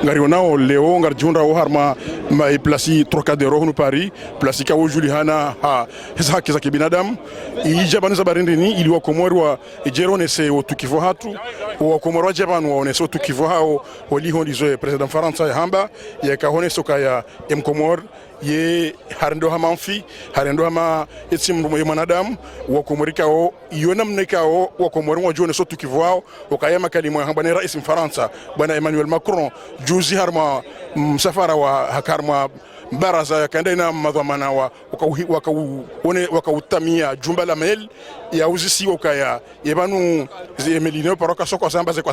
ngarionao leo ngarjunda o harma ma place Trocadero no Paris place ka o Juliana ha hisa haki za kibinadamu ijabani za barindini ili wakomori wa jerone se otukivo hatu wakomori wa jabanu waonese otukivo hao waliho ndizo president Faransa ya hamba ya kahone soka ya mkomor ye harendo hamanfi harendo hama etsimrumo ya manadamu wakomorika o yona mneka o wakomori wa jone so tukivo hao wakayama kalimo ya hamba ni rais Faransa bwana Emmanuel Macron juzi harma msafara wa hakarma baraza ya kandena madhamana wa wakautamia jumba la mel ya uzisi wakaya yebanu zemelino paroka soko samba ze kwa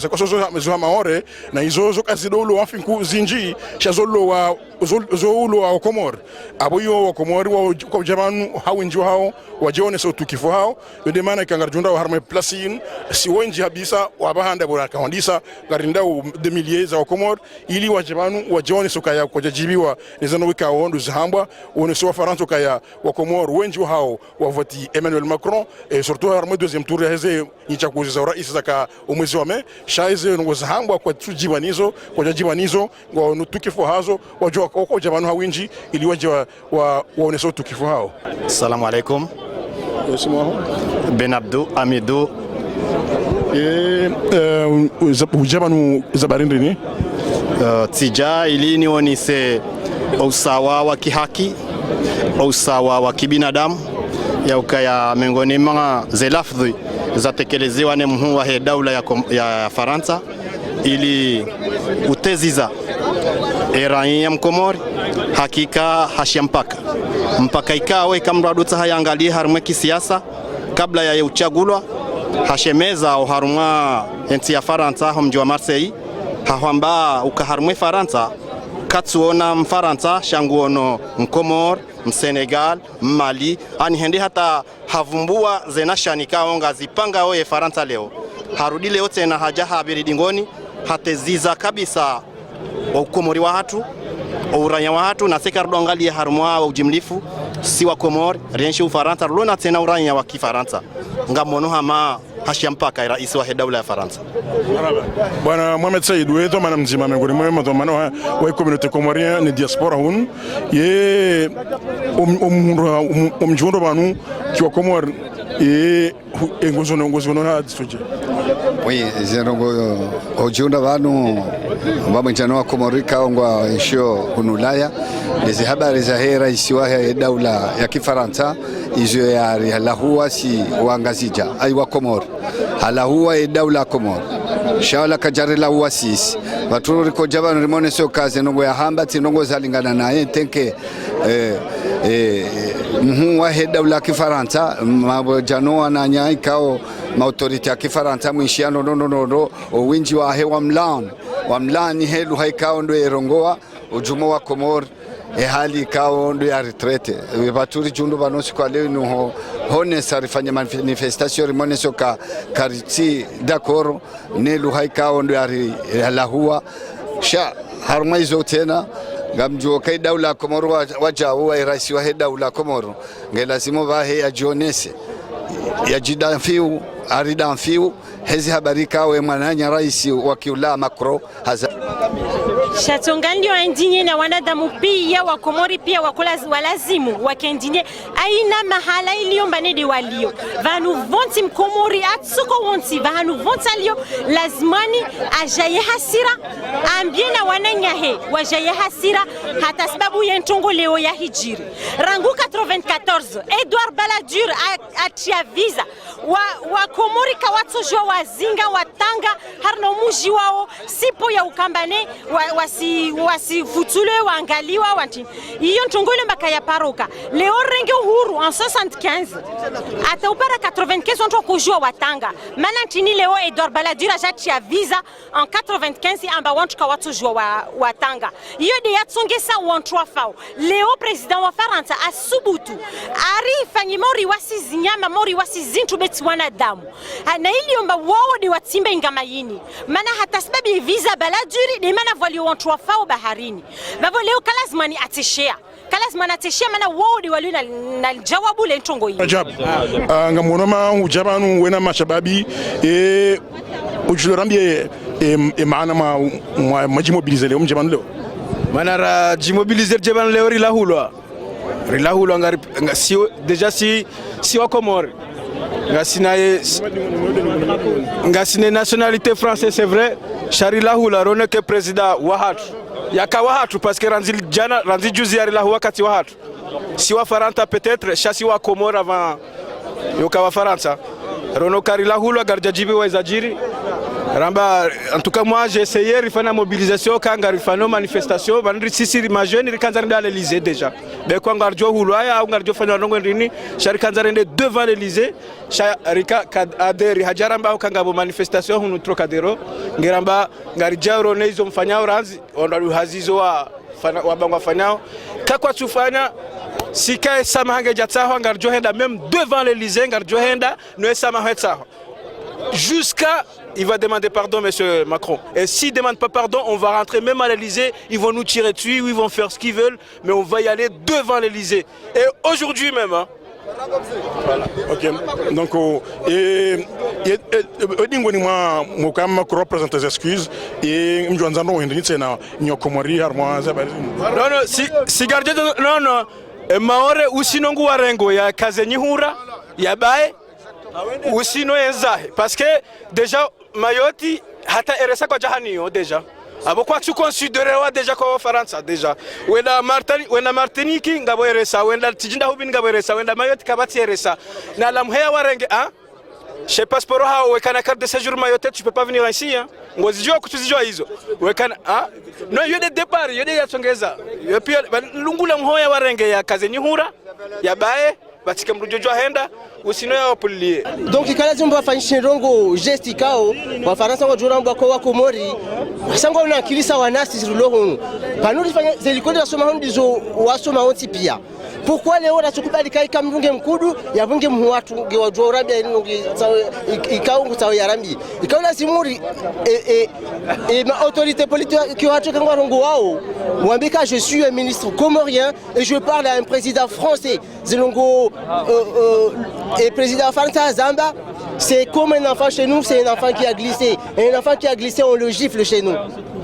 zo maore na izo kazidolo wafinku zinji shazolo wa zolo wa Komor aboyo wa Komor wa kwa jamanu hawinjo hao wajione so tukifo hao yode maana kangarjunda wa harme plasin si wenji habisa wabahanda bora kaondisa garinda de milliers za Komor ili wajamanu wajione so kaya kwa jajibiwa nizano wika ondo zahamba oneso wa Faransa kaya wa Komor wenji hao wavoti Emmanuel Macron et surtout harme deuxième tour ya heze nyichakuzi za rais zaka umwezi wa Mei shaize ngo zahamba kwa tujibanizo kwa jajibanizo ngo nutukifo hazo wajua kwa jamanu hawinji ili waje waoneso tukifo hao. Assalamu alaikum. Ben Abdou Amidou. Ujabanu zabarindini tija ili nionise usawa wa kihaki, usawa wa kibinadamu ya ukaya miongoni mwa zelafdhi zatekelezewa na mkuu wa daula ya Faransa ili uteziza Iran ya Mkomori hakika hashia mpaka ikawe kamradu tahayangalie harumwe kisiasa kabla ya uchagulwa hashemeza au harumwa enti ya Faransa mji wa Marseille hahamba ukaharumwe Faransa katsuona Mfaransa shanguono Mkomor Msenegal Mali ani hende hata havumbua zenashani kaonga zipanga oye Faransa leo harudi leo tena haja habiri dingoni hateziza kabisa Wakomori wa hatu uranya wa hatu na sekardo angalia harumwa ujimlifu si wa Komori rienshi Ufaransa lona tena uranya wa Kifaransa ngamono hama hashia mpaka rais wa daula ya Faransa. Bwana Mohamed Said weto mana mzima miongoni mwa madhamano wa community komorien ni diaspora hun ye umjundo banu kwa Komor e ngozono na disuje. Oui, zenongo ojunda banu bamjano wa Komorika ongwa ishio hunulaya lezi habari za hera isiwa ya daula ya Kifaransa izo ya lahua si wangazija ai wa Komor halahua ya daula Komor shawala kajarela uasisi baturu ko jabanu rimone sio kazi nongo ya hamba tinongo zalingana naye tenke mkuu wa daula ya Kifaransa mabojano ananya ikao autorite ya Kifaransa mwishiano no winji wa hewa mlani helu haikao ndo erongoa ujumo wa Komor hali ikao ndo ya retrete baturi jundu banosi kwa leo nuho hone sarifanya manifestation rimone soka kariti dakoro nelu haikao ndo ya lahua sha harmaizo tena gamjo kai daula Komoro wajao wa rais wa daula Komoro ngelazimo bahe ajionese yajidanfiu aridanfiu hezi habarika we mwananya rais wa kiula Macron haza Shatongandio andinye na wanadamu pia wa Komori pia walazimu wakendinye aina mahala iliyombanede walio vanu vonti Mkomori atsuko wonti vanu vonta lio lazimani ajaye hasira ambiena wananyahe wajaye hasira hata sababu yentongo leo ya hijiri rangu 94 Edouard Balladur atia visa wa Komori kawatujwa wazinga watanga harno muji wao sipo ya ukambane wasifutule waangaliwa wanti iyo ntongole mpaka ya paroka leo renge uhuru en 75 ata upara 95 onto kujua watanga mana ntini leo Edouard Balladur ajatia visa en 95 amba wantu kawatujwa watanga iyo de yatsongesa wantu fao leo president wa Faransa asubutu ari fanyimori wasizinyama mori wasizintu beti wanadamu na iliomba wao de watimbe ingamayini mana hata sababu visa Balladur de mana walio wantu wafao baharini bavo leo kalazimani atishia mana wodi wali na jawabu le ntongo hii ajabu ngamonoma ujabanu wena mashababi ujulorambie e maana ma jimobiliser leo mjebanu leo mana ra jimobiliser jebanu leo rilahulwa ngari si déjà si wa Comore ngasine nationalité française c'est vrai sharilahula rone que président wahatu yaka wahatu parce que ranzi juzi yarilahu wakati wahatu si wa Faranta peut-être chasi wa Comore avant yoka wa Faransa rono karilahula garjajibi wa izajiri ramba. En tout cas moi j'ai essayé de faire une mobilisation quand on a fait une manifestation bandri sisi ma jeune rikanza à l'Élysée déjà mais quand on a hulaya on a fait une rongorini sharikanza devant l'Élysée sharika aderi hajaramba kanga bo manifestation hunu Trocadéro ngiramba ngarijaro neizo mfanyao ranzi ondalu hazizo wa bangwa fanyao kakwa tufanya sikae sama hange jatsaho ngarjohenda même devant l'Élysée ngarjohenda no sama hetsaho jusqu'à il va demander pardon, monsieur Macron. Et s'il ne demande pas pardon, on va rentrer même à l'Élysée, ils vont nous tirer dessus, ils vont faire ce qu'ils veulent, mais on va y aller devant l'Élysée. Et aujourd'hui même. Hein. Voilà. Ok. Donc, Macron présente des excuses et nous si gardien non, Maore usinongu warengo ya kazenyihura ya bae usino enzahe parce que déjà Mayoti hata RSA kwa jahaniyo déjà abo kwa tu considérer déjà kwa Faransa déjà wenda Martinique ngabo RSA wenda tijinda hubini ngabo RSA wenda Mayoti kabati RSA na la mheya warenge hein chez passeport ha wekana carte de séjour Mayotte tu peux pas venir ici hein ngozijua kutuzijua hizo wekana hein no yode départ yode yatsongeza yopi lungula mhoya warenge ya kazenyihura ya bae batika mrujojo henda usino ya wapulie donc ikalazi mba fanyishe rongo gesti kao wa Faransa wa juramba kwa wa Komori sango na kilisa wanasi zirulohunu panuri fanya zelikodi wasoma hondizo wasoma onti pia pourquoi leo nachukubali kai kamrunge mkudu yavunge mhuatu ngewa jorabia inongi ikaungu sawa yarambi ikaula simuri ma autorité politique qui a changé rongo wao mwambika je suis un ministre comorien et je parle à un président français zelongo et président François Zamba, c'est comme un enfant chez nous, c'est un enfant qui a glissé. Et un enfant qui a glissé, on le gifle chez nous.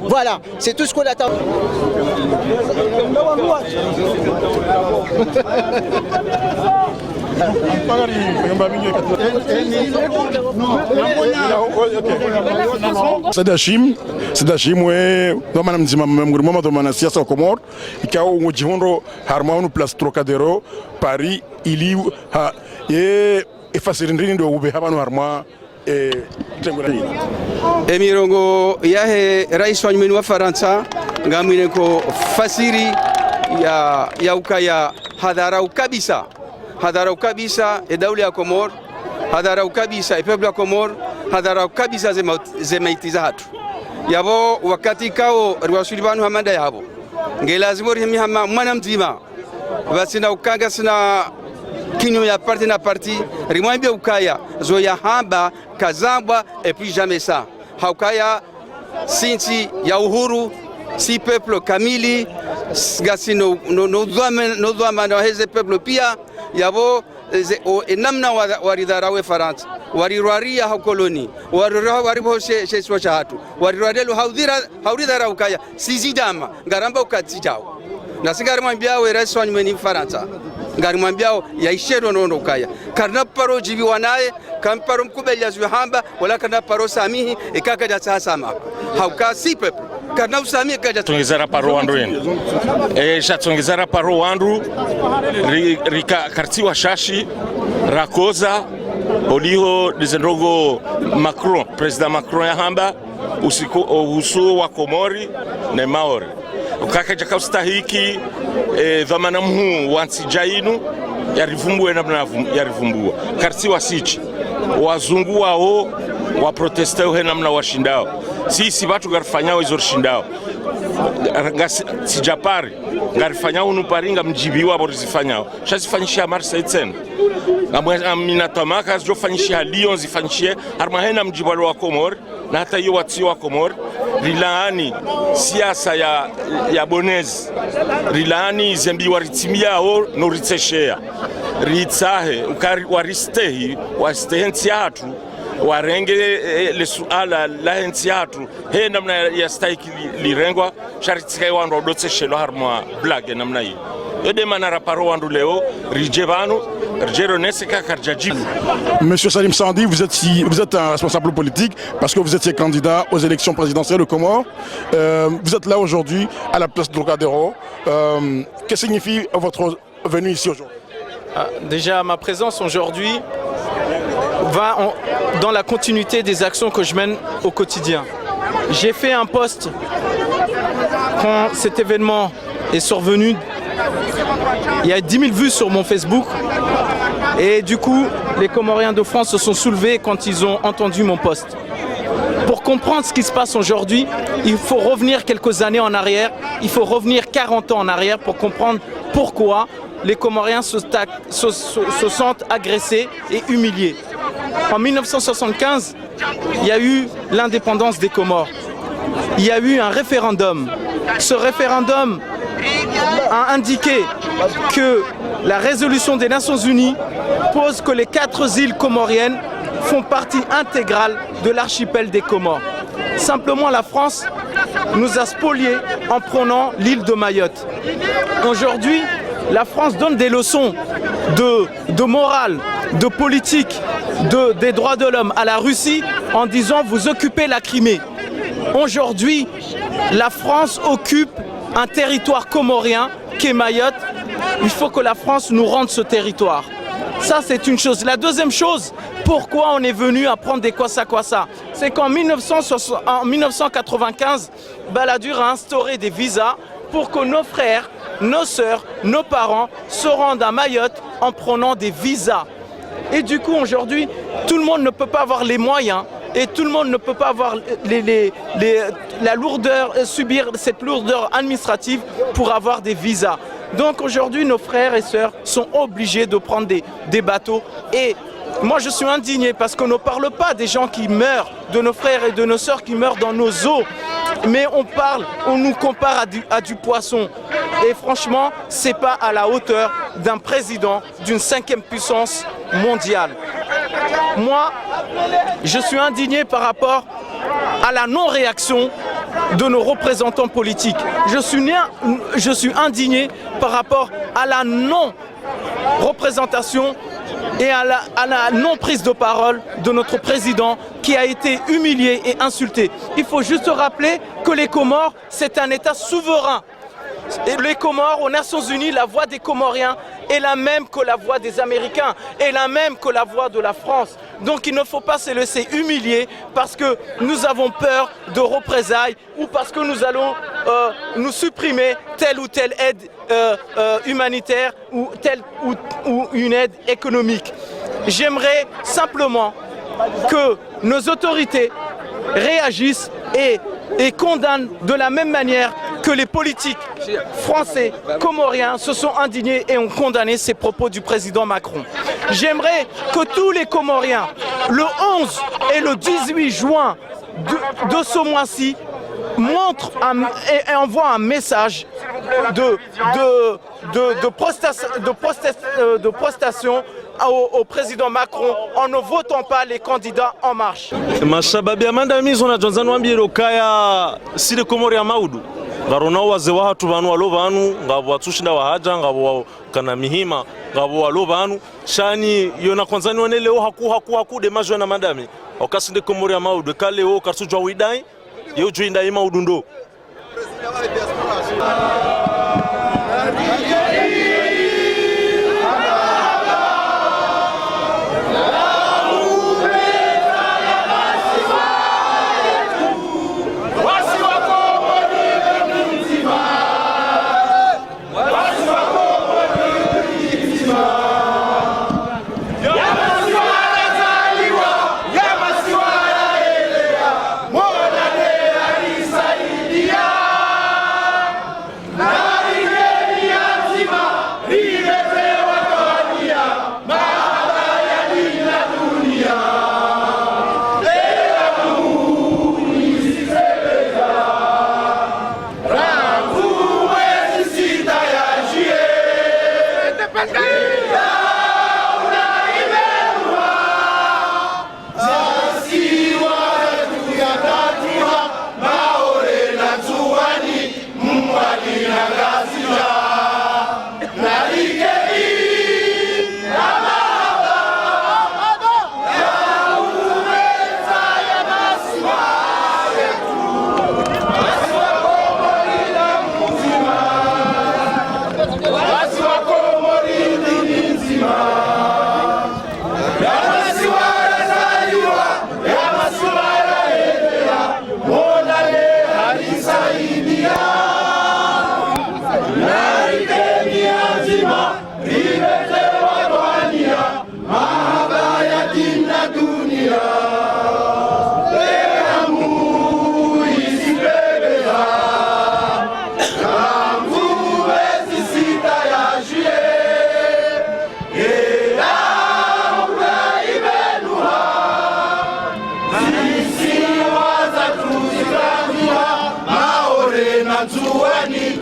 Voilà, c'est tout ce qu'on attend. Sadashim we domana mzima mguruma domana siasa wa Comore ikao ngojihondo harmonu place Trocadéro Paris ili ha e fasirindini ndo ube habanu harma tengura hii emirongo yahe rais wa nyumeni wa Faransa ngamwine ko fasiri ya ukaya hadharau kabisa e daula ya Comore hadharau kabisa e peuple ya Comore hadharau kabisa zemaitiza hatu yabo wakati kao riwasulibanu hamanda yabo ngelazimo rihimi hama mwana mzima basina ukanga sina kinyo ya parti na parti rimwambia ukaya zo ya hamba kazambwa et plus jamais ça haukaya sinti ya uhuru si peuple kamili gasino no dwama na heze peuple pia yabo namna waridharawe Faransa warirwaria hakoloni waribo sheswa chatu warirwadelo haudhira ukaya sizidama ngaramba ukatijao na sigari mwambia we rais wa nyumeni Faransa ngari mwambia yaishero nondo ukaya karna paro jibi wanaye kamparo mkubeli ya zuhamba wala karna paro samihi ikaka jatsa sama hauka si pepe karna usamihi kaja tongezara paro wandu yenu tongezara paro wandu rika kartiwa shashi rakoza oliho dizendogo Macron president Macron ya hamba usu wa Komori na Maore ukaka jaka ustahiki dhamana mhu wansijainu yarivumbue na yarivumbua kartiwa sichi wazungu wao wa protestao he namna washindao sisi watu garifanyao hizo shindao sijapari garifanyao nuparinga mjibiwa borizifanyao shasifanyishia Marseille tena amina tamaka zofanyishia Lyon zifanyishie armahena mjibalo wa Comore na hata hiyo watio wa Comore rilani siasa ya bonezi rilani zembi waritimiao no riteshea ritsahe ukari waristehi wastehenti hatu warenge le suala la nchi yatu he namna ya stahiki lirengwa sharitsika wandu dotse shelo harmwa blague namna hii ede manara paro wandu leo rijevanu rijero nesika karjajibu. Monsieur Salim Sandi, vous êtes un responsable politique parce que vous étiez candidat aux élections présidentielles au Comores. Vous êtes là aujourd'hui à la place de Trocadéro. Que signifie votre venue ici aujourd'hui? Déjà, ma présence aujourd'hui va dans la continuité des actions que je mène au quotidien. J'ai fait un post quand cet événement est survenu. Il y a 10 000 vues sur mon Facebook et du coup, les Comoriens de France se sont soulevés quand ils ont entendu mon post. Pour comprendre ce qui se passe aujourd'hui, il faut revenir quelques années en arrière, il faut revenir 40 ans en arrière pour comprendre pourquoi les Comoriens se sentent agressés et humiliés. En 1975, il y a eu l'indépendance des Comores. Il y a eu un référendum. Ce référendum a indiqué que la résolution des Nations Unies pose que les 4 îles comoriennes font partie intégrale de l'archipel des Comores. Simplement, la France nous a spoliés en prenant l'île de Mayotte. Aujourd'hui, la France donne des leçons de morale, de politique, des droits de l'homme à la Russie en disant « vous occupez la Crimée ». Aujourd'hui, la France occupe un territoire comorien qui est Mayotte. Il faut que la France nous rende ce territoire. Ça, c'est une chose. La deuxième chose, pourquoi on est venu à prendre des kwassa-kwassa, c'est qu'en 1995, Balladur a instauré des visas pour que nos frères, nos sœurs, nos parents se rendent à Mayotte en prenant des visas. Et du coup, aujourd'hui, tout le monde ne peut pas avoir les moyens et tout le monde ne peut pas avoir la lourdeur, subir cette lourdeur administrative pour avoir des visas. Donc aujourd'hui, nos frères et sœurs sont obligés de prendre des bateaux. Et moi, je suis indigné parce qu'on ne parle pas des gens qui meurent, de nos frères et de nos sœurs qui meurent dans nos eaux. Mais on nous compare à du poisson. Et franchement, ce n'est pas à la hauteur d'un président d'une 5e puissance mondiale. Moi, je suis indigné par rapport à la non-réaction de nos représentants politiques. Je suis indigné par rapport à la non-représentation et à la non-prise de parole de notre président qui a été humilié et insulté. Il faut juste rappeler que les Comores, c'est un État souverain. Et les Comores, aux Nations Unies, la voix des Comoriens est la même que la voix des Américains, est la même que la voix de la France. Donc il ne faut pas se laisser humilier parce que nous avons peur de représailles ou parce que nous allons nous supprimer telle ou telle aide humanitaire ou une aide économique. J'aimerais simplement que nos autorités réagissent et condamnent de la même manière que les politiques français, comoriens se sont indignés et ont condamné ces propos du président Macron. J'aimerais que tous les Comoriens, le 11 et le 18 juin de ce mois-ci, montrent et envoient un message de prestation au président Macron en ne votant pas les candidats En Marche. Mashababi amanda mizo na Johnson wambiro kaya sire Komori ya maudu garona waze wa hatu banu walo banu ngabo watushinda wahaja ngabo kana mihima ngabo walo banu shani yona kwanzani wane leo haku de majo na madami okasinde Komori ya maudu kale o karsujwa widai yo joinda ima udundo.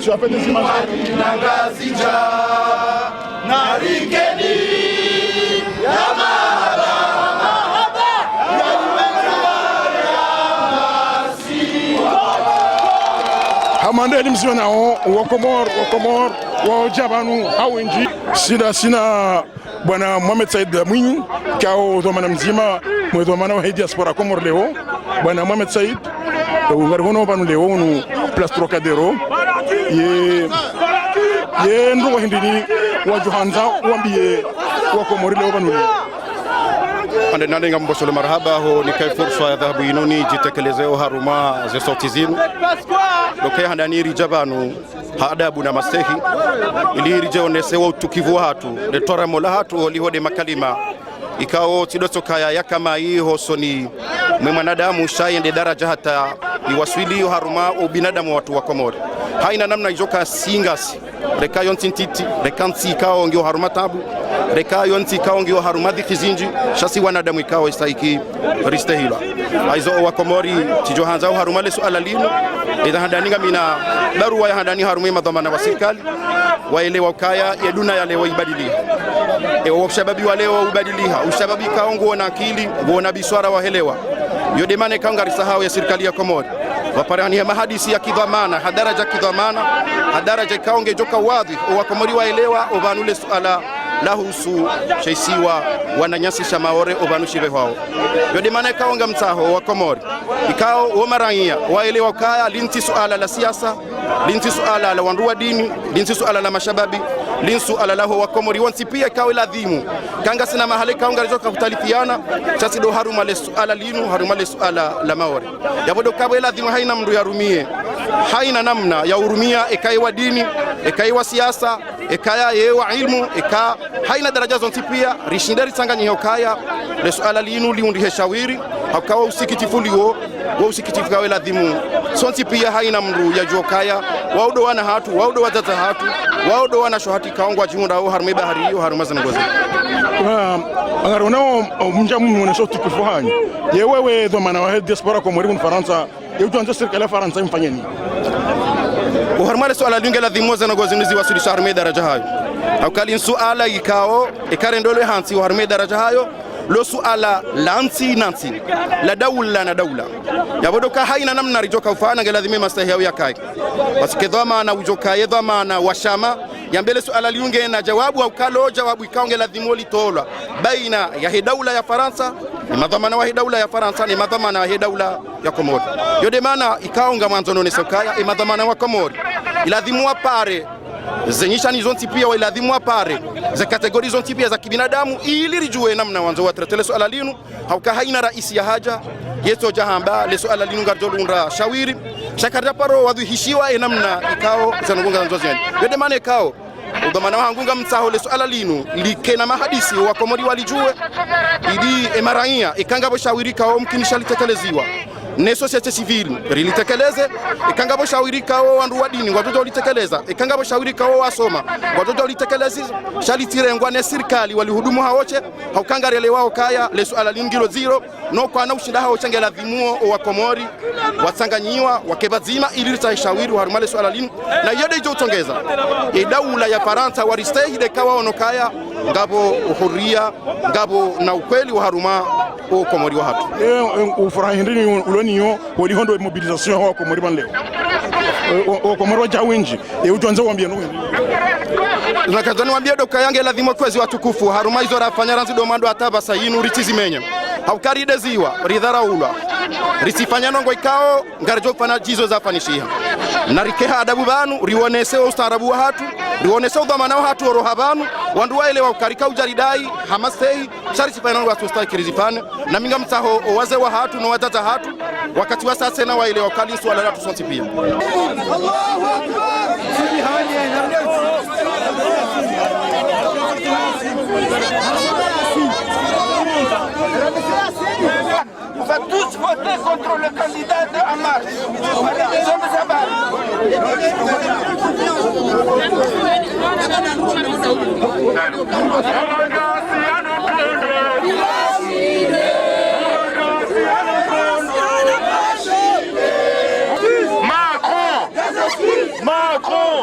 tu as fait des images. Amanda elimziwa nao wakomor wa jabanu hawinji sina bwana Mohamed Said Mwinyi kao dhamana mzima mwe dhamana wa diaspora Komor leo bwana Mohamed Said ngarihono banu leo nu place Trocadero ye ndo hindini wa Johanza wambie wa Komor leo banu leo ande nane ngambosole marhaba ho ni kai fursa ya dhahabu inoni jitekelezeo haruma ze sauti zinu doke handani rijabanu haadabu na mastehi ili rijeonesewa utukivu hatu letora mola hatu olihode makalima ikao tidoso kaya yakama hiyo soni mwanadamu shayende daraja hata iwaswili haruma ubinadamu watu wa Komori haina namna ijoka singasi reka yontintiti rekansi ikao ngio haruma tabu reka yonti ikao ngio haruma dhikizinji shasi wanadamu ikao istaiki ristehila aizo wa Komori tijohanza haruma le suala linu idha handaninga mina barua ya handani haruma madhamana wa serikali waelewa ukaya yeduna ya leo ibadilia ushababi wa leo ubadiliha ushababi kaongo na akili bona biswara wahelewa yodemane kaunga risahau ya serikali ya Komori waparani ya mahadisi ya kidhamana hadaraja kidhamana hadaraja kaonge joka wadhi wa Komori waelewa obanule suala lahusu shaisiwa wananyasi shamaore obanushive hao yodemane kaonga mtaho wa Komori ikao omarania waelewa kaya linti suala la siasa linti suala la wanduwa dini linti suala la mashababi linsu alalahu wa Komori wansi pia ikawe ladhimu kanga sina mahali kaunga rizoka kutalifiana chasi do haruma le suala linu haruma le suala la maore yabodo kawe ladhimu haina mndu yarumie haina namna ya urumia ekaiwa dini ekaiwa siasa ekaya yewa ilmu eka haina daraja zonti pia rishindari sanganyi hokaya le suala linu liundi shawiri hakawa usikitifuliwo wa usikitifu kawe ladhimu sonti pia haina mndu ya jokaya waudo wana hatu waudo watata hatu waudo wana shohati kaongwa junda au harme bahari hiyo haruma zangozi angaronao mjamu mwana sauti kufuhanyi yewewe dhamana wa diaspora Komori mu Faransa yetuanza serikali ya Faransa imfanyeni uharmale suala linge ladhimu zangozi nizi wasilisha harme daraja hayo akali suala ikao ikarendole hansi harme daraja hayo lo suala lansi nansi la dawla na dawla yabodoka haina namna rijoka ufana ngeladhime mastahi ya kai basi kedhama na ujoka yedhama na washama yambele suala liunge na jawabu au kalo jawabu ikaonge ladhimo litolwa baina ya dawla ya Faransa ni madhamana wa dawla ya Faransa ni madhamana wa dawla ya Komori yode maana ikaonga mwanzo none sokaya madhamana wa Komori iladhimu apare zenyisha ni zonti pia wa iladhimu apare za kategori zonti pia za kibinadamu ili rijue namna wanzo watretele suala linu hauka haina raisi ya haja yeto jahamba le suala linu ngarjolunra shawiri shakarja paro wadhihishiwa namna ikao zanunga nzozi yode maana ikao udhamana wangunga mtaho le suala linu likena mahadisi wa Komori walijue idi emaraia ikangabo shawiri kao mkinisha litekelezwa ne societe civile rilitekeleze ikangabo shawiri kao wandu wa dini watoto litekeleza ikangabo shawiri kao wasoma watoto litekeleza shalitirengwa ne serikali walihudumu haoche haukangare wao kaya le suala lingilo zero no kwa na ushinda hao changela dhimuo wa Komori wasanganyiwa wakebazima ili litashawiri harumale suala linu na yode jo tongeza dawla ya Faransa waristehi de kawa onokaya ngabo uhuria ngabo na ukweli wa haruma o Komori wa hatu ufurahindini uloniyo walihondo mobilisation wa Komori banleo o Komori wa jawinji utuanza wambia no nakazani wambia doka yange lazima kwezi watukufu haruma hizo rafanya ranzi domando ataba sayinu ritizimenya haukaride ziwa ridharaula risifanya nongo ikao ngarjo fana jizo za fanishia narikeha adabu banu rionese ustaarabu wa hatu rionese udhamana wa hatu oroha banu wandu waelewa ukarika ujaridai hamasei sharisi fana wa tustai kirizifane na minga mtaho waze wa hatu no watata hatu wakati wa sasa na waelewa kali swala la tusonti pia Allahu akbar On va tous voter contre le candidat de Hamas. Macron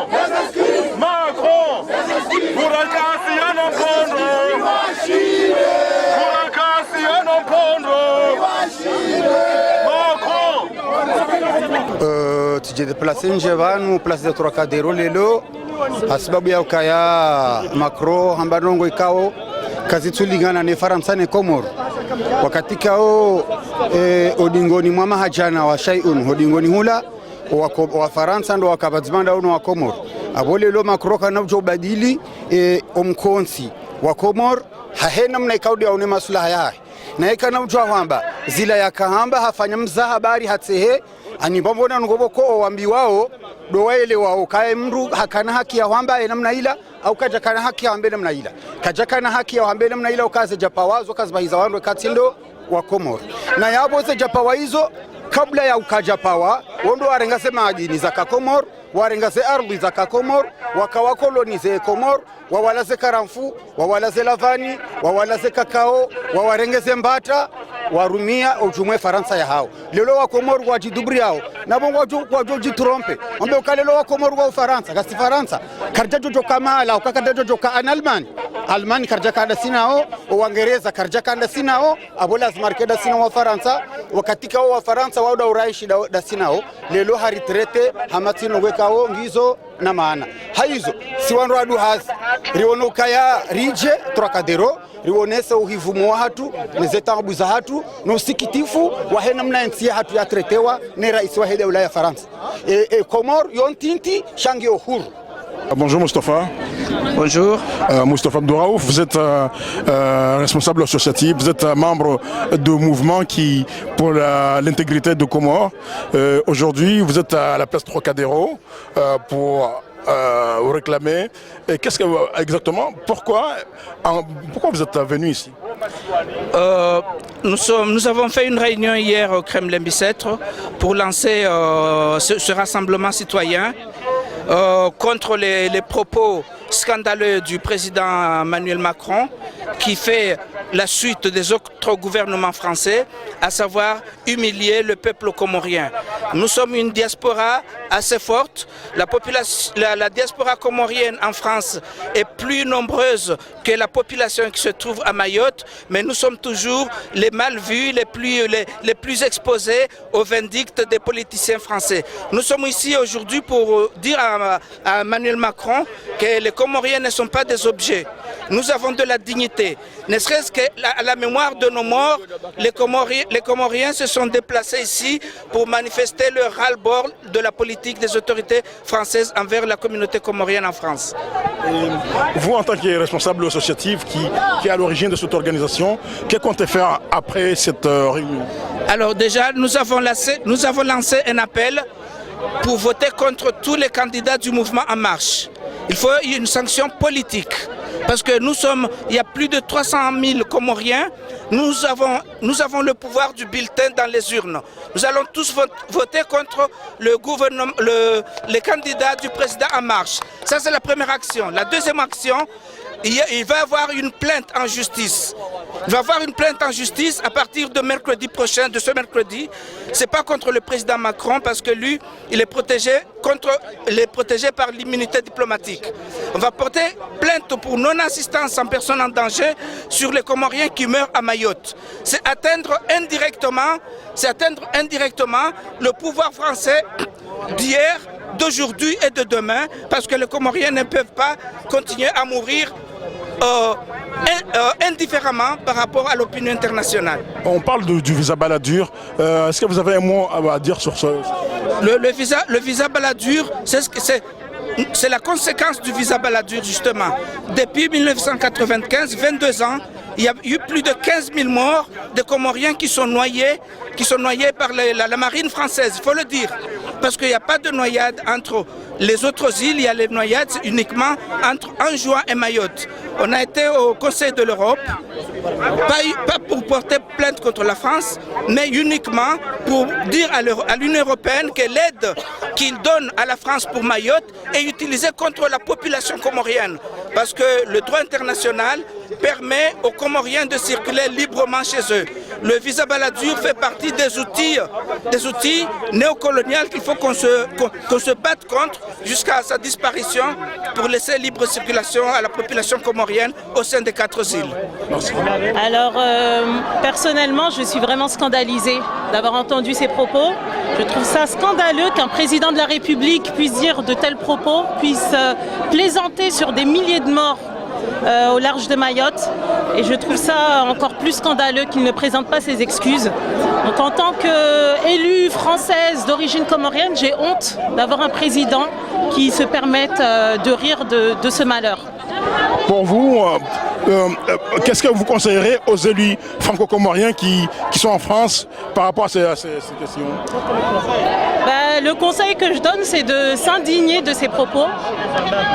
tujideplace nje vanu place de Trocadero lelo sababu ya ukaya Macron hambanongo ikao kazi tulingana ne Faransa ne Komoro wakati kao odingoni mwa mahajana wa shay'un odingoni hula wa Faransa ndo wakabazimanda uno wa Komoro abole lo Macron kana ujobadili omkonsi wa Komoro hahena mna ikaudi ya une maslaha yake na ikana mjua kwamba zila ya kahamba hafanya mza habari hatsehe anibambona ngoboko wambi wao do waele wao kae mru hakana haki ya kwamba namna ila au kaja kana haki ya wambe namna ila kaja kana haki ya wambe namna ila ukaze japawazo kazibahiza wandu katindo wa Komoro na yabo ze japawa hizo kabla ya ukaja pawa wondo warengase madini za Komoro warengase ardhi za Komoro wakawakolonize Komoro wawalaze karamfu wawalaze lavani wawalaze kakao wawarengeze mbata warumia ujumwe Faransa ya hao lelo wa Komoro wajidubri yao na bongo wajoji trompe ombe ukalelo wa Komoro wa Faransa kasi Faransa karjajo joka mala ukakadajo joka Almani karja kanda sinao Uingereza karja kanda sinao abola markeda sinao wa Faransa wakatika wa Faransa wao da uraishi da sinao lelo haritrete hamatino wekao ngizo na maana haizo si wandu adu hazi rionuka ya rije Trocadero rionesa uhivumo wa hatu nezetambu za hatu no sikitifu wa hena mna nsia hatu ya tretewa ne rais wa heda ulaya Faransa Komoro yontinti shangi uhuru. Bonjour Moustapha. Bonjour. Moustapha Abdouraouf, vous êtes responsable associatif, vous êtes membre de mouvement qui pour l'intégrité de Comores. Aujourd'hui, vous êtes à la place Trocadéro pour vous réclamer. Qu'est-ce que exactement pourquoi vous êtes venu ici? Nous avons fait une réunion hier au Kremlin-Bicêtre pour lancer ce rassemblement citoyen contre les propos scandaleux du président Emmanuel Macron qui fait la suite des autres gouvernements français, à savoir humilier le peuple comorien. Nous sommes une diaspora assez forte. La diaspora comorienne en France est plus nombreuse que la population qui se trouve à Mayotte, mais nous sommes toujours les mal vus, les plus exposés aux vindictes des politiciens français. Nous sommes ici aujourd'hui pour dire à Emmanuel Macron que les Comoriens ne sont pas des objets. Nous avons de la dignité. Ne serait-ce qu'à la mémoire de nos morts, les Comoriens se sont déplacés ici pour manifester leur ras-le-bol de la politique des autorités françaises envers la communauté comorienne en France. Vous, en tant que responsable associatif qui est à l'origine de cette organisation, que comptez faire après cette réunion? Alors déjà, nous avons lancé un appel pour voter contre tous les candidats du mouvement En Marche. Il faut une sanction politique. Parce que il y a plus de 300 000 Comoriens, nous avons le pouvoir du bulletin dans les urnes. Nous allons tous voter contre le gouvernement, les candidats du président En Marche. Ça c'est la première action. La deuxième action, il va y avoir une plainte en justice. Il va y avoir une plainte en justice à partir de mercredi prochain, de ce mercredi. Ce n'est pas contre le président Macron parce que lui, il est protégé par l'immunité diplomatique. On va porter plainte pour non-assistance en personne en danger sur les Comoriens qui meurent à Mayotte. C'est atteindre indirectement le pouvoir français d'hier, d'aujourd'hui et de demain, parce que les Comoriens ne peuvent pas continuer à mourir indifféremment par rapport à l'opinion internationale. On parle du visa Balladur. Est-ce que vous avez un mot à dire sur ce? Le visa Balladur, c'est la conséquence du visa Balladur justement. Depuis 1995, 22 ans, il y a eu plus de 15 000 morts de Comoriens qui sont noyés par la marine française, il faut le dire. Parce qu'il n'y a pas de noyade entre les autres îles, il y a les noyades uniquement entre Anjouan et Mayotte. On a été au Conseil de l'Europe, pas pour porter plainte contre la France, mais uniquement pour dire à l'Union européenne que l'aide qu'il donne à la France pour Mayotte est utilisée contre la population comorienne. Parce que le droit international permet aux Comoriens de circuler librement chez eux. Le visa Balladur fait partie des outils néocoloniaux qu'il faut qu'on se batte contre jusqu'à sa disparition pour laisser libre circulation à la population comorienne au sein des 4 îles. Alors, personnellement, je suis vraiment scandalisée d'avoir entendu ces propos. Je trouve ça scandaleux qu'un président de la République puisse dire de tels propos, puisse plaisanter sur des milliers de morts au large de Mayotte. Et je trouve ça encore plus scandaleux qu'il ne présente pas ses excuses. Donc en tant qu'élue française d'origine comorienne, j'ai honte d'avoir un président qui se permette de rire de ce malheur. Pour vous, qu'est-ce que vous conseillerez aux élus franco-comoriens qui sont en France par rapport à ces questions? Le conseil que je donne, c'est de s'indigner de ces propos,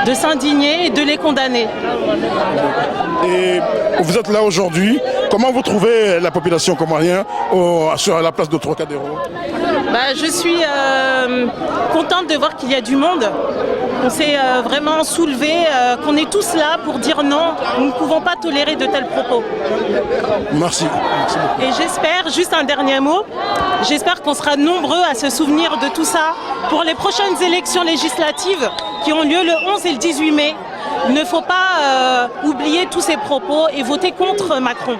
de s'indigner et de les condamner. Et vous êtes là aujourd'hui, comment vous trouvez la population comorienne sur la place de Trocadéro? Je suis contente de voir qu'il y a du monde. On s'est vraiment soulevé, qu'on est tous là pour dire non, nous ne pouvons pas tolérer de tels propos. Merci. Merci beaucoup. Et j'espère, juste un dernier mot, j'espère qu'on sera nombreux à se souvenir de tout ça pour les prochaines élections législatives qui ont lieu le 11 et le 18 mai. Il ne faut pas oublier tous ces propos et voter contre Macron.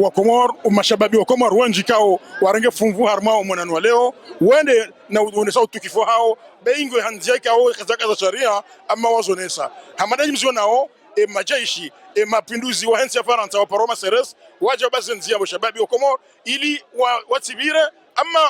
wa Komor mashababi wa Komor wengi kao warenge fungu harma mwanano wa leo wende na uonesa utukifo hao beingo hanzia kao kaza za sharia ama wazonesa hamadaji mzio nao majeshi mapinduzi wa hensi ya Faransa wa paroma seres waje bazenzia mashababi wa Komor ili watibire ama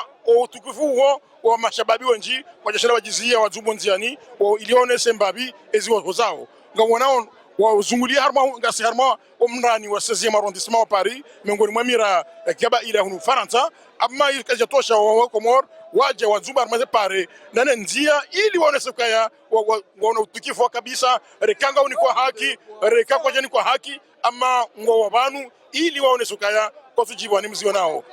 utukufu huo wa mashababi wengi wajashara wajizia wazubo nziani ilione sembabi ezi wazao ngawonao wazungulia harma ngasi harma omrani wa 16e arrondissement wa Paris miongoni mwa mira kiaba ila hunu Faransa ama ikajatosha wa Komor waje wazuba harma pare nane nzia ili waonese kaya waona utukifu kabisa rekanga uni kwa haki reka kwa jani kwa haki ama ngo wabanu ili waonese kaya kwa tujibu ni mzio nao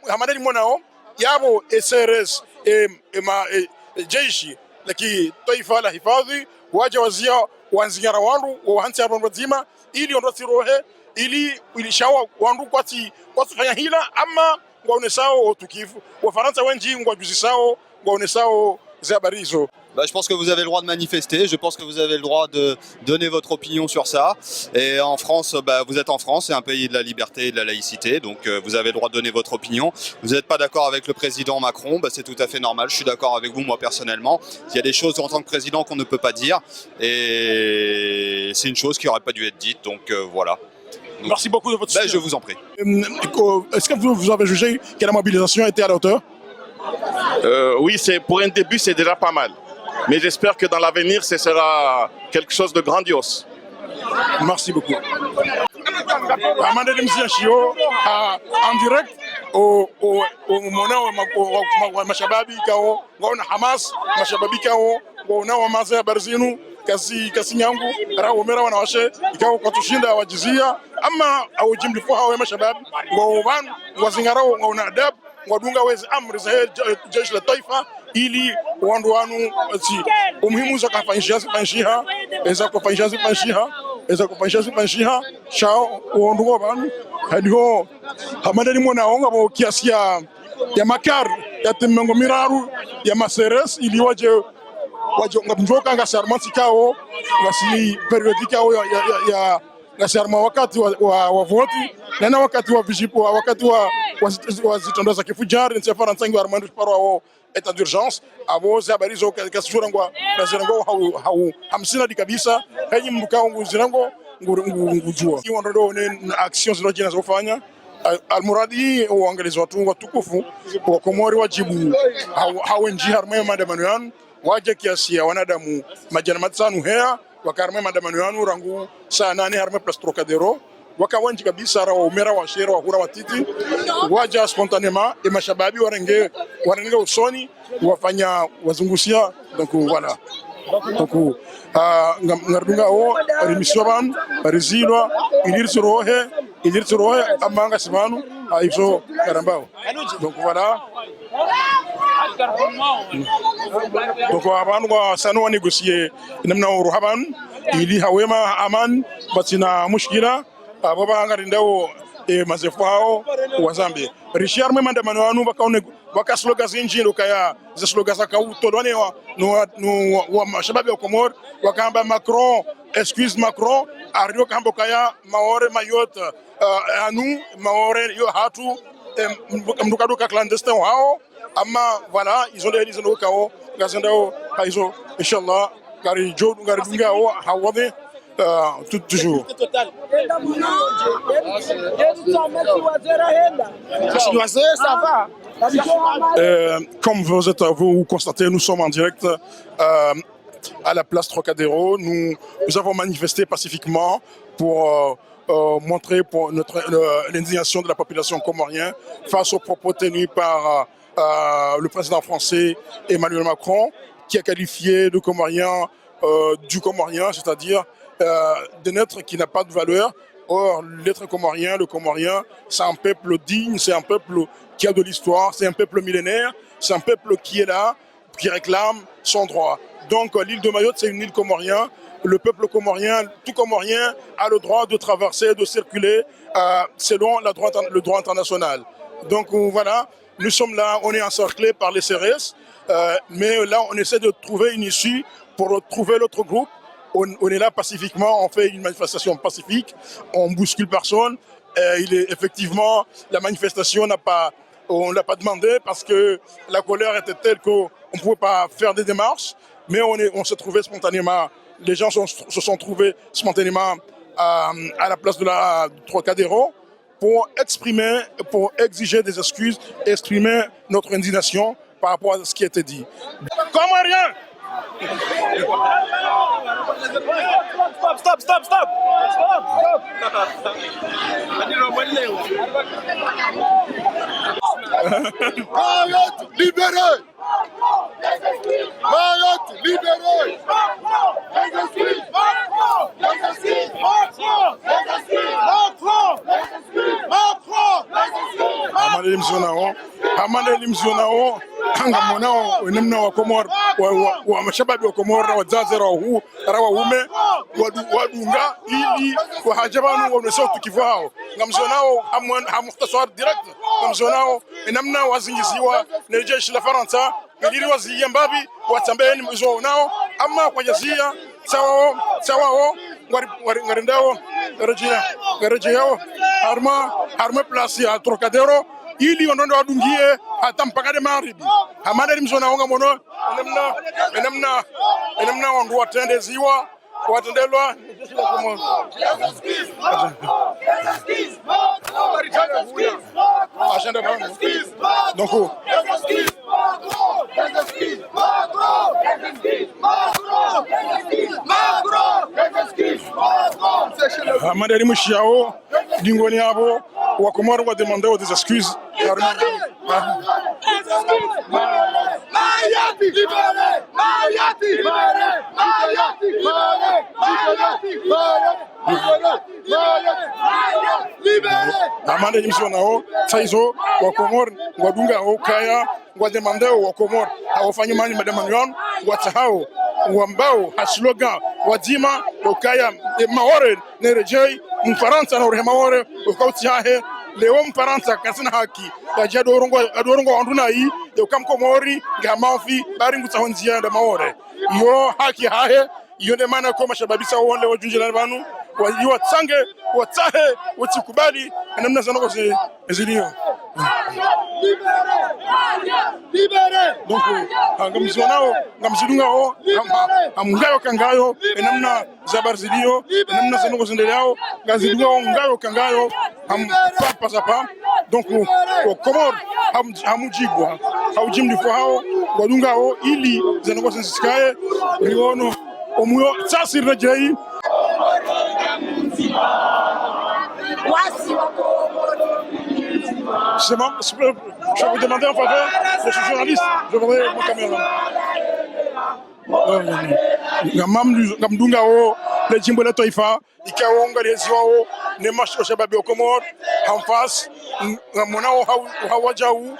hamadani mwanao yabo SRS jeshi laki taifa la hifadhi waje wazia wanzingara wandu wa hansi ya Rwanda ili ondoti rohe ili shawa wandu kwati fanya hila ama ngwaonesao tukifu wa Faransa wengi ngwajuzisao ngwaonesao zabarizo. Je pense que vous avez le droit de manifester, je pense que vous avez le droit de donner votre opinion sur ça. Et en France, vous êtes en France, c'est un pays de la liberté et de la laïcité, donc vous avez le droit de donner votre opinion. Vous n'êtes pas d'accord avec le président Macron, c'est tout à fait normal, je suis d'accord avec vous moi personnellement. Il y a des choses en tant que président qu'on ne peut pas dire, et c'est une chose qui n'aurait pas dû être dite, donc voilà. Merci beaucoup de votre soutien. Je vous en prie. Est-ce que vous avez jugé que la mobilisation était à la hauteur? Oui, pour un début, c'est déjà pas mal. Mais j'espère que dans l'avenir, ce sera quelque chose de grandiose. Merci beaucoup. Amanda Demzia Shio en direct au mashababi kao ngona Hamas mashababi kao ngona wa mazaya barzinu kasi nyangu rawo mera wanawashe ikao kwa tushinda wajizia ama au jimlifu hao mashababi ngwan wazingarao ngona adab ngodunga wezi amri za jeshi la taifa ili wandu wanu umuhimu za kufanyisha panshiha shao wandu wanu hadiho hamadani mwana onga bo kiasi ya makar ya temengo miraru ya maseres ili waje ngabnjoka ngasarmansi kao ngasi periodika ya ngasarma wakati wa voti na wakati wa vijipo wakati wa zitandaza kifujari nsi Faransa ngi armandu paro état d'urgence abo zabarizo kasujurangwa nazirango hau hamsina di kabisa henyi mdukao nguzirango ngujua hiyo ndo ne actions zilojina zofanya almuradi uangalizi watu watukufu kwa Komori wajibu hawenji harme maandamano yanu waje kiasi ya wanadamu majana matsanu hea wakarme maandamano yanu rangu saa 8 harme plus Trocadero wakawanji kabisa rawa umera wa shera wa hura watiti waja spontanément et mashababi warenge usoni wafanya wazungusia donc voilà donc ngardunga o rimisoban rizilwa ilirsirohe amanga simanu aizo karambao donc voilà donc abantu kwa sanu wa négocier namna ruhaban ili hawema aman batina mushkila abo bangari ndawo mazefu hao wa Zambia Richard mwe maandamano wanu baka slogan zinjiro kaya za slogan za kauto donewa no mashababi wa Komor wakamba Macron excuse Macron ario kambo kaya maore mayot anu maore yo hatu mdukaduka clandestin hao ama voilà ils ont des lisons kao gazendao kaizo inshallah gari jo gari dungao hawade toujours. Comme vous constatez, nous sommes en direct à la place Trocadéro. Nous avons manifesté pacifiquement pour montrer l'indignation de la population comorienne face aux propos tenus par le président français Emmanuel Macron, qui a qualifié le Comorien du Comorien, c'est-à-dire d'un être qui n'a pas de valeur. Or, l'être comorien, le Comorien, c'est un peuple digne, c'est un peuple qui a de l'histoire, c'est un peuple millénaire, c'est un peuple qui est là, qui réclame son droit. Donc, l'île de Mayotte, c'est une île comorien. Le peuple comorien, tout Comorien, a le droit de traverser, de circuler selon le droit international. Donc, voilà, nous sommes là, on est encerclés par les CRS, mais là, on essaie de trouver une issue pour trouver l'autre groupe. On est là pacifiquement, on fait une manifestation pacifique, on bouscule personne, Effectivement, la manifestation on ne l'a pas demandé parce que la colère était telle qu'on ne pouvait pas faire des démarches, mais on s'est trouvé spontanément, les gens se sont trouvés spontanément à la place du Trocadéro pour exiger des excuses, exprimer notre indignation par rapport à ce qui a été dit. Comoriens! Stop! Mayotte libérée! Mayotte libérée! Amande limzionao hanga monao nemna wa Komor wa mashababi wa Komor na wazazera huu rawa ume wadunga ili wa hajabanu wa sauti kivao ngamzionao hamukhtasar direct ngamzionao nemna wazingiziwa na jeshi la Faransa ili wazia mbabi watambeni mzo nao ama kwa jazia sawa ngarindao garajia harma place ya Trocadéro ili wanondo wadungie hata mpaka de magharibi hamada limzona wonga mono enamna wandu watende ziwa watendelwa donc hamada limushiao dingoni abo wa Komoro wa demander des excuses. Amande nimsionao saizo wa Komoro wadunga okaya wa demander wa Komoro awafanya mani madamanion watahao wambao haslogan wadima okaya maore nerejei Mfaransa na urehemaore ukauti hahe leo Mfaransa kasina haki ya adorongo anduna hii ya Komori ngamafi bari ngutahonzia da maore yo haki hahe yo de maana kwa mashababisa wale wajunjana banu wajiwa tsange watahe watikubali namna zanoko zilio donc ngamzidungao amngayo kangayo namna zabar zilio namna zanoko zindelao ngazidungao ngayo kangayo papa sapa donc Komor hamujibwa haujimdifu hao wadungao ili zanoko zinsikae riono omuyo tsasir rajai je vous demandais en faveur, je suis journaliste, je voudrais ma caméra. Ngamdunga o le jimbo la Taifa ikaonga leziwao ne masho shababi Komor en face ngamonao hawajau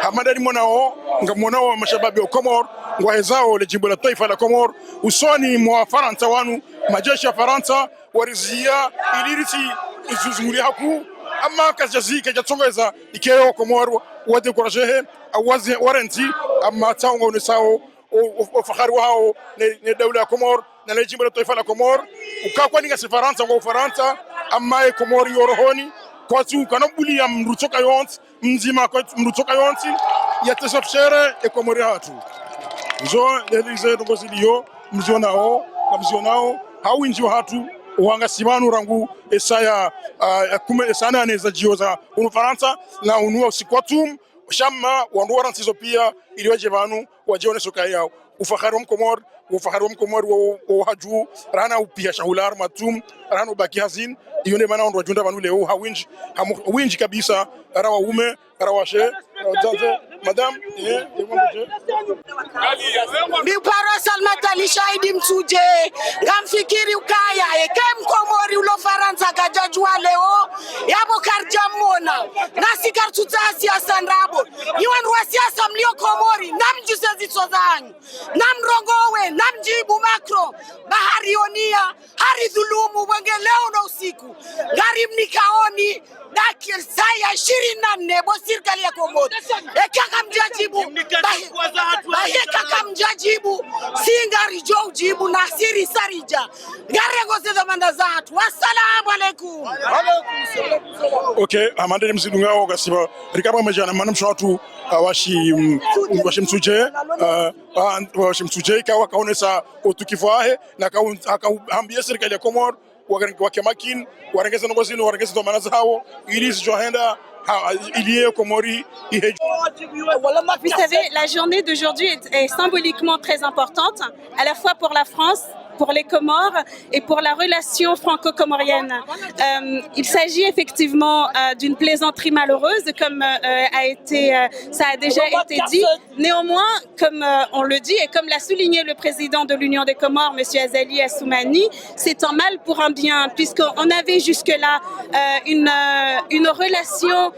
hamadani monao ngamonao mashababi Komor ngwaezao le jimbo la Taifa la Komor usoni mwa Faransa wanu majeshi ya Faransa warizia iliriti izuzumuli haku ama kajazi kajatsongeza ikeo Komor wade kurajehe awazi warenti ama taonga unisao ufahari wao ne dawla ya Komor na le jimbo la Taifa la Komor ukakwa ninga si Faransa ngo Faransa ama Komor yorohoni kwa tu kanabuli ya mrutoka yonti mzima kwa mrutoka yonti ya tesofshere Komori hatu zo elize ngozilio mzionao hawinji hatu wanga simanu rangu esaya kume esana aneza jioza unu Faransa na unua sikwatum shamma wanduwa ransizo pia iliwaje banu wajione soka yao ufahari wa Komor wa haju rana upia shahular matum rana ubaki hazin yone mana ndo junda banu leo hawinji kabisa rawa ume rawa she danze madam ni paro salmata li shahidi msuje ngamfikiri ukaya kem Komori ulo Faransa gajajwa leo yabo karjamona nasi kartutasi asanrabo iwan ruasiasa mlio Komori namjuse zitozanyu namrongowe namjibu makro bahari onia hari dhulumu wenge leo na usiku garib nikaoni dakir saya 24 bo serikali ya Komoro kaka mjajibu bahe kaka mjajibu singari jo jibu na siri sarija garego zezo manda zatu wassalamu alaikum okay amande mzidunga o gasiba rikaba majana manam shatu washi msuje kawa kaonesa otukifahe na akaambia serikali ya Komoro wakemakin warengeza ngozini warengeza domana zao ili zijohenda iliye Komori. Vous savez, la journée d'aujourd'hui est symboliquement très importante, à la fois pour la France, pour les Comores et pour la relation franco-comorienne. Il s'agit effectivement d'une plaisanterie malheureuse, comme ça a déjà été dit. Néanmoins, comme on le dit et comme l'a souligné le président de l'Union des Comores, M. Azali Assoumani, c'est un mal pour un bien, puisqu'on avait jusque-là une relation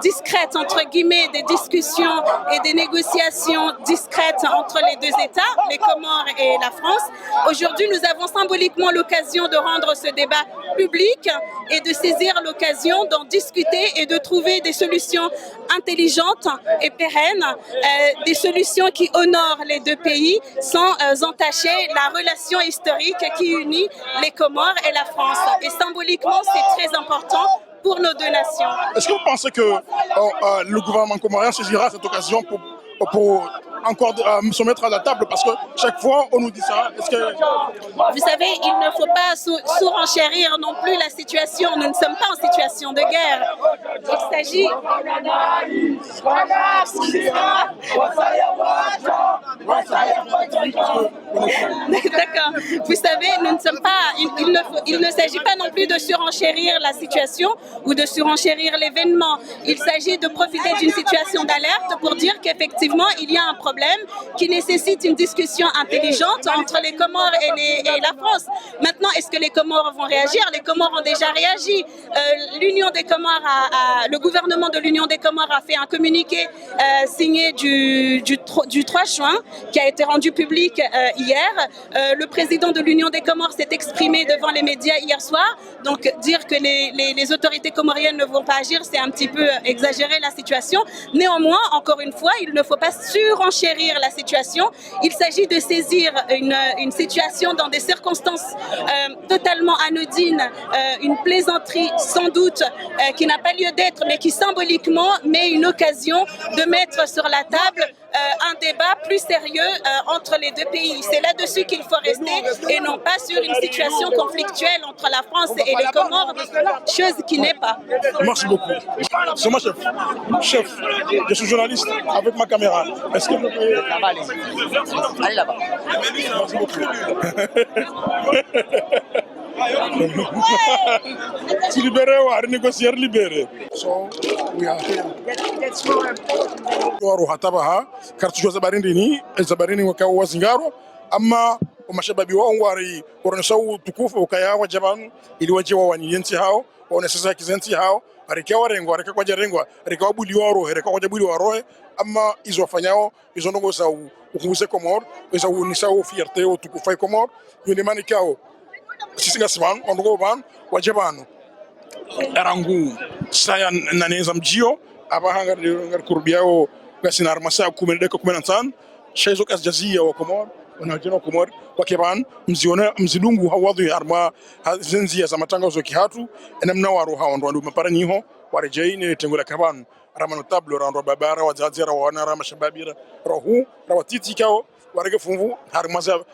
discrète, entre guillemets, des discussions et des négociations discrètes entre les deux États, les Comores et la France. Aujourd'hui, nous avons symboliquement l'occasion de rendre ce débat public et de saisir l'occasion d'en discuter et de trouver des solutions intelligentes et pérennes, des solutions qui honorent les deux pays sans entacher la relation historique qui unit les Comores et la France. Et symboliquement, c'est très important pour nos deux nations. Est-ce que vous pensez que le gouvernement comorien saisira cette occasion pour encore se mettre à la table, parce que chaque fois on nous dit ça? Est-ce que... Vous savez, il ne faut pas surenchérir non plus la situation. Nous ne sommes pas en situation de guerre. Il s'agit... D'accord. Vous savez, nous ne sommes pas... Il ne s'agit pas non plus de surenchérir la situation ou de surenchérir l'événement. Il s'agit de profiter d'une situation d'alerte pour dire qu'effectivement, il y a un problème qui nécessite une discussion intelligente entre les Comores et la France. Maintenant, est-ce que les Comores vont réagir? Les Comores ont déjà réagi. L'Union des Comores le gouvernement de l'Union des Comores a fait un communiqué signé du 3 juin qui a été rendu public hier. Le président de l'Union des Comores s'est exprimé devant les médias hier soir. Donc dire que les autorités comoriennes ne vont pas agir, c'est un petit peu exagérer la situation. Néanmoins, encore une fois, il ne faut pas surenchérir la situation. Il s'agit de saisir une situation dans des circonstances totalement anodines, une plaisanterie sans doute qui n'a pas lieu d'être, mais qui symboliquement met une occasion de mettre sur la table un débat plus sérieux entre les deux pays. C'est là-dessus qu'il faut rester et non pas sur une situation conflictuelle entre la France et les Comores, chose qui n'est pas. Merci beaucoup. C'est moi, chef. Je suis journaliste avec ma caméra. Est-ce que vous pouvez... Allez là-bas. Merci beaucoup. Si libéré ou à renégocier libéré. So we are here. Waro hatabaha kartu zabarini zabarini wakao wazingaro ama mashababi wao ngwari wanasawu tukufu ukaya wa jaban ili wajewa wanyenti hao wanasasa kizenti hao arikawa rengwa arikawa jarengwa arikawa buli waro arikawa jabuli waro ama izo fanyao izo ndongo za ukuze Komoro izo unisao fierté o tukufai Komoro yone manikao sisi ngasiban ondongo ban wajabano arangu saya naneza mjio abahanga ngar kurbiao gasinar masa kumende ko kumenantan shaizo kas jazia wa Komoro wanajina Komoro wakiban mziona mzidungu hawadhi arma zinzia za matangazo kihatu enamna waro haondo ndu maparani ho warejei tengola kaban ramano tablo rando babara wazazira wana rama shababira rohu rawatiti kao warege funvu harmaza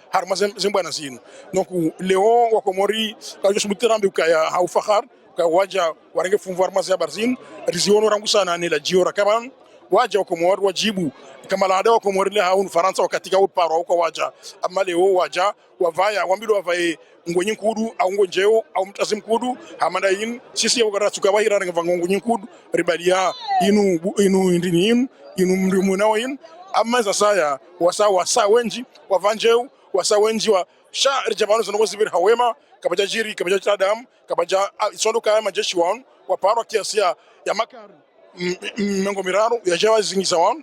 zimbana sinu donc Léon wa Komori ka jos mutirambi ukaya hau fakhar ka waja warege funvu harmaza barzin riziono rangusana ni la jiora kaban waja wa Komori wajibu kama laada wa Komori le haun Faransa wakati ka uparo kwa waja amma Léon waja wavaya wambilo wavae ngonyin kudu au ngonjeo au mtazim kudu hamanda yin sisi ya wakara tuka wahira nga ngonyin kudu ribalia inu indini inu mrimu nao yin amma sasa wasa wenji wavanjeu wasa wenji wa sha rijabano zono zibir hawema kabaja jiri kabaja tadam kabaja sondo kaya majeshi wan waparo kiasia ya makari mengo miraro ya jawa zingi sawan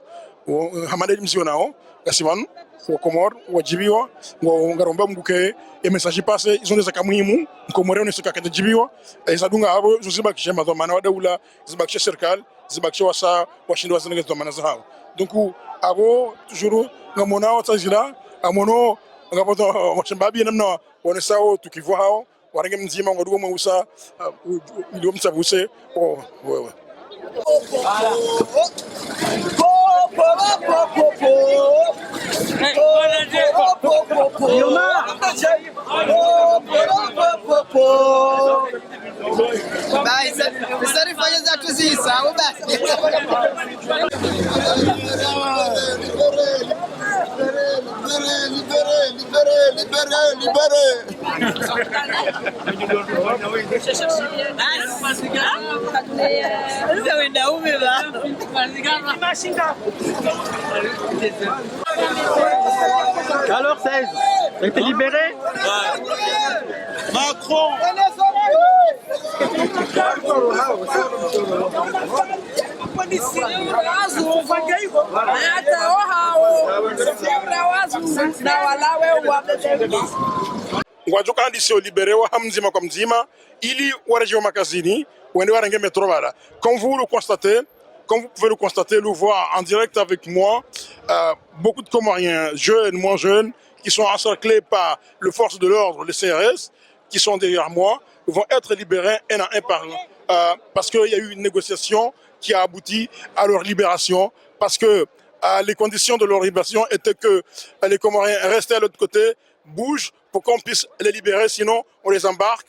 hamada mzio nao kasivan wa Komor wajibiwa ngaromba mbuke ya message passe ils ont des akamuhimu mkomore on sika kajibiwa zadunga abo zibakisha madhamana wa daula zibakisha serikali zibakisha wasa washindi wazinga dhamana zao donc abo toujours ngamona watazila amono ngapoto washimbabi namna wanasao tukivua hao warange mzima ngodugo mwusa ndio msabuse wewe Alors 16, elle était libérée. Macron. Ngwajuka ndisio libérewa hamzima kwa mzima ili warejewa makazini wende warange metro bala. Comme vous pouvez le constater, le voir en direct avec moi, beaucoup de Comoriens, jeunes, moins jeunes, qui sont encerclés par les forces de l'ordre, les CRS, qui sont derrière moi, vont être libérés un à un par un. Parce qu'il y a eu une négociation qui a abouti à leur libération, parce que les conditions de leur libération étaient que les Comoriens restaient à l'autre côté, bougent pour qu'on puisse les libérer, sinon on les embarque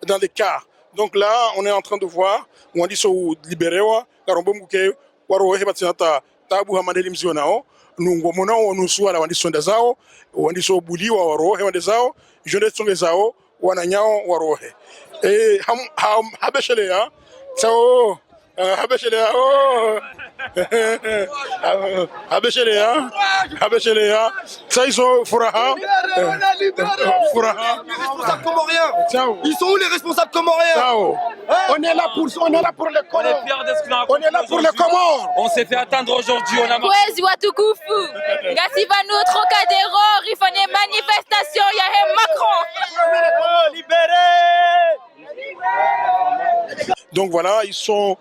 dans des cars. Donc là, on est en train de voir, on dit so libérewa, karombo mbuke, waro hebatinata tabu hamadeli mzionao, nous monao nous soit la wandi sonda zao, wandi so buliwa waro he wandi zao, jone songe zao, wananyao waro he. Et habeshele ya, sao habeshele ya, habeshele ya, ça ils sont furaha, furaha. Comoriens. Ils sont où les responsables comoriens? On est là pour les Comores. On est fiers de ce qu'on a On est là pour les Comores. On s'est fait attendre aujourd'hui, on a marché. Kwezi watukufu. Gasivano Trocadéro, rifane manifestation ya Macron. Libéré. Donc voilà, ils ont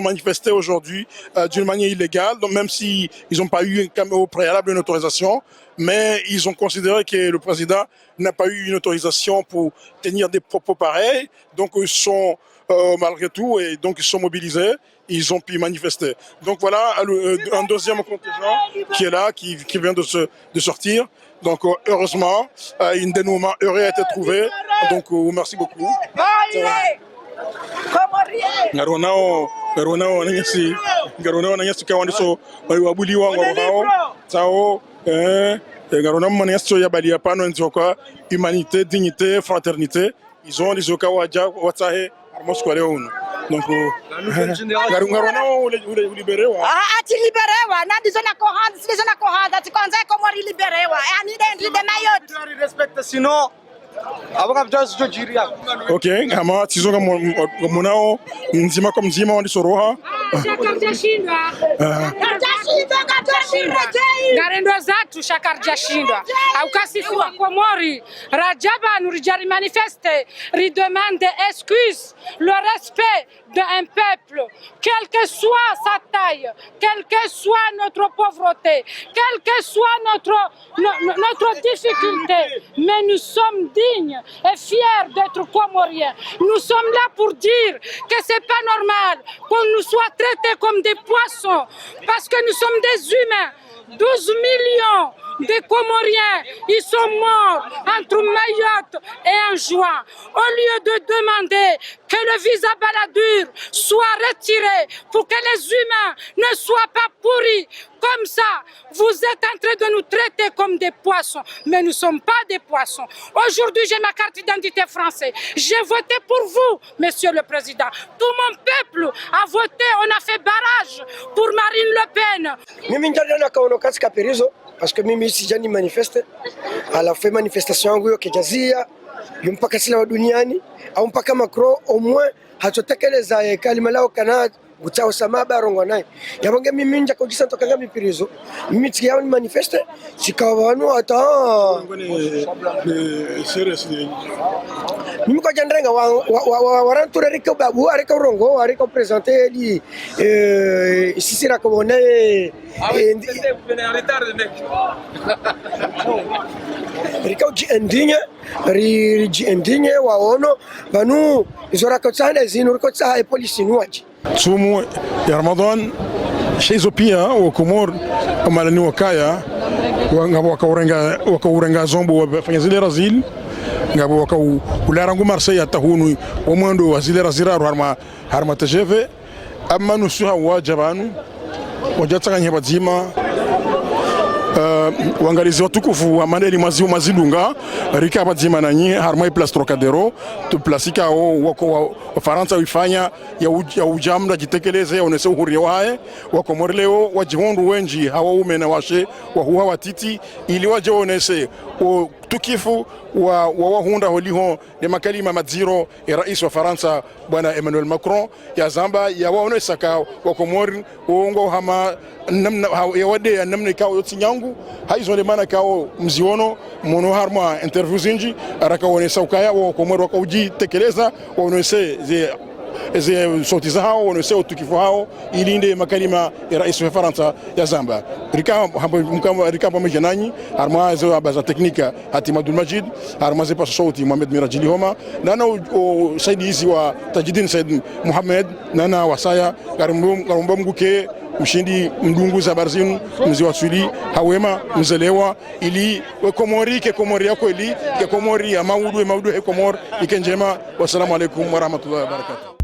manifesté aujourd'hui d'une manière illégale, donc même si ils n'ont pas eu au préalable une autorisation, mais ils ont considéré que le président n'a pas eu une autorisation pour tenir des propos pareils, donc ils sont malgré tout, et donc ils sont mobilisés, ils ont pu manifester. Donc voilà un deuxième contingent qui est là, qui vient de sortir. Donc heureusement, un dénouement heureux a été trouvé. Donc merci beaucoup. Garonao nanyasi kawandiso wabuliwa ngorao sao Garonao manyasto ya balia pano nzoka humanité, dignité, fraternité. Ils ont des okawaja watsahe armos kwa leo. Donc Garonao libérewa. Ati libérewa na dizona corrande, si dizona corrande, ati konza Komori libérewa. E ani dentro de Mayotte. Respecte sinon Ok, kama tizoga monao nzima kwa mzima wandi soroha. Garendo zatu shakarja shindwa. Aukasifiwa Komori. Rajaba nurijari manifeste. Ridemande excuse. Le respect d'un peuple. Quelle que soit sa taille. Quelle que soit notre pauvreté. Quelle que soit notre difficulté. Mais nous sommes dignes et fiers d'être Comoriens. Nous sommes là pour dire que c'est pas normal qu'on nous soit traités comme des poissons parce que nous sommes des humains. 12 millions de Comoriens, ils sont morts entre Mayotte et Anjouan. Au lieu de demander que le visa Balladur soit retiré pour que les humains ne soient pas pourris, comme ça, vous êtes en train de nous traiter comme des poissons. Mais nous ne sommes pas des poissons. Aujourd'hui, j'ai ma carte d'identité française. J'ai voté pour vous, Monsieur le Président. Tout mon peuple a voté. On a fait barrage pour Marine Le Pen. Parce que mimi sijani manifeste alafu manifestation yangu yo kejazia mpaka sila wa duniani au mpaka Macron au moins hatotekeleza kalima lao kana gutao samaba rongo naye yabonge mimi nja ko gisanto kanga mipirizo mimi tsiya ni manifeste sikawanu ata mimi ko jandrenga warantura rika babu arika rongo arika présenter li sisira ko naye rika jiendinya ri jiendinya waono banu izora ko tsana zinu ko tsa polisi nuaji tsumu ya Ramadan shizo pia wa Komor amalani wakaya ngabo wakaurenga zombo wafanya zile razil ngabo wakaulara Marseille atahunu omwendo wa zile raziraru harma tajeve amma nusuha wajabanu wajatsakanya bazima wangalizi watukufu wa maneli mazilunga rika bazima nanyi harma place Trocadero tu plasika wako wa Faransa wifanya ya ujamda jitekeleze onese uhuri wae wako leo wajihondu wenji hawaume na washe wahuwa watiti ili waje onese tukifu wa wahunda holiho ni makalima madziro ya rais wa Faransa bwana Emmanuel Macron ya zamba ya waonesa ka wakomori uongo hama namna ya wade namna kao yotinyangu haizo le mana kao mziono mono harma interview zinji araka onesa ukaya wakomori wakauji tekeleza waonese ze sotiza hao wanose utukifu hao ilinde makalima ya rais wa Faransa ya zamba rika pamoja nanyi harma zo baza teknika Hatim Abdul Majid harma ze pa sauti Mohamed Mirajili Homa nana saidizi wa Tajidin Said Mohamed nana wasaya garumba mguke mshindi mdungu za barzinu mzi wa Swili hawema mzelewa ili Komori ke Komori yako ili ke Komori ya maudu he Komor ikenjema. Wassalamu alaikum wa rahmatullahi wa barakatuh.